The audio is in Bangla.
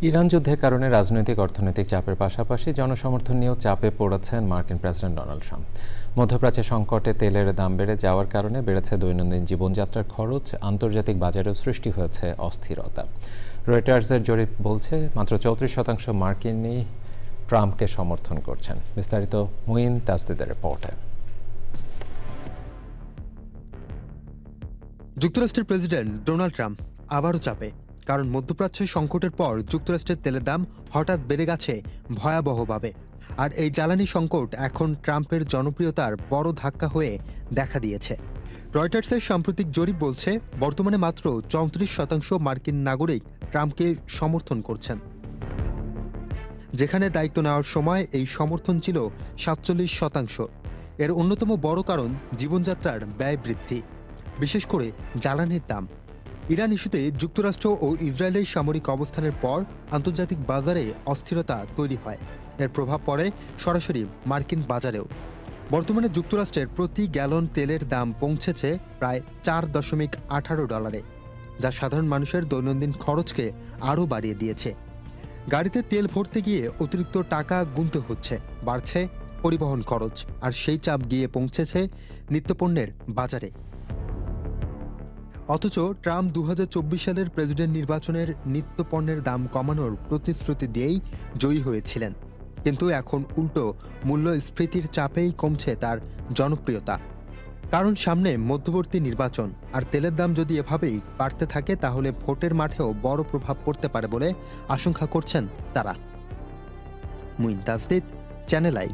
ইরান যুদ্ধের কারণে রাজনৈতিক অর্থনৈতিক চাপের পাশাপাশি জনসমর্থন নিয়েও চাপে পড়েছেন মার্কিন প্রেসিডেন্ট ডোনাল্ড ট্রাম্প। মধ্যপ্রাচ্যে সংকটে তেলের দাম বেড়ে যাওয়ার কারণে বেড়েছে দৈনন্দিন জীবনযাত্রার খরচ, আন্তর্জাতিক বাজারেও সৃষ্টি হয়েছে অস্থিরতা। রয়টার্সের জরিপ বলছে মাত্র 34% মার্কিনি ট্রাম্পকে সমর্থন করছেন। বিস্তারিত মুইন তাসদিদের রিপোর্টে। যুক্তরাষ্ট্রের প্রেসিডেন্ট ডোনাল্ড ট্রাম্প আবারও চাপে, কারণ মধ্যপ্রাচ্যের সংকটের পর যুক্তরাষ্ট্রের তেলের দাম হঠাৎ বেড়ে গেছে ভয়াবহভাবে। আর এই জ্বালানি সংকট এখন ট্রাম্পের জনপ্রিয়তার বড় ধাক্কা হয়ে দেখা দিয়েছে। রয়টার্সের সাম্প্রতিক জরিপ বলছে বর্তমানে মাত্র 34% মার্কিন নাগরিক ট্রাম্পকে সমর্থন করছেন, যেখানে দায়িত্ব নেওয়ার সময় এই সমর্থন ছিল 47%। এর অন্যতম বড় কারণ জীবনযাত্রার ব্যয় বৃদ্ধি, বিশেষ করে জ্বালানির দাম। ইরান ইস্যুতে যুক্তরাষ্ট্র ও ইসরায়েলের সামরিক অবস্থানের পর আন্তর্জাতিক বাজারে অস্থিরতা তৈরি হয়। এর প্রভাব পড়ে সরাসরি মার্কিন বাজারেও। বর্তমানে যুক্তরাষ্ট্রের প্রতি গ্যালন তেলের দাম পৌঁছেছে প্রায় $4.18, যা সাধারণ মানুষের দৈনন্দিন খরচকে আরও বাড়িয়ে দিয়েছে। গাড়িতে তেল ভরতে গিয়ে অতিরিক্ত টাকা গুনতে হচ্ছে, বাড়ছে পরিবহন খরচ, আর সেই চাপ গিয়ে পৌঁছেছে নিত্যপণ্যের বাজারে। অথচ ট্রাম্প 2024 সালের প্রেসিডেন্ট নির্বাচনের নিত্যপণ্যের দাম কমানোর প্রতিশ্রুতি দিয়েই জয়ী হয়েছিলেন, কিন্তু এখন উল্টো মূল্যস্ফীতির চাপেই কমছে তার জনপ্রিয়তা। কারণ সামনে মধ্যবর্তী নির্বাচন, আর তেলের দাম যদি এভাবেই বাড়তে থাকে তাহলে ভোটের মাঠেও বড় প্রভাব পড়তে পারে বলে আশঙ্কা করছেন তারা। মুইন তাসদিদ, চ্যানেল আই।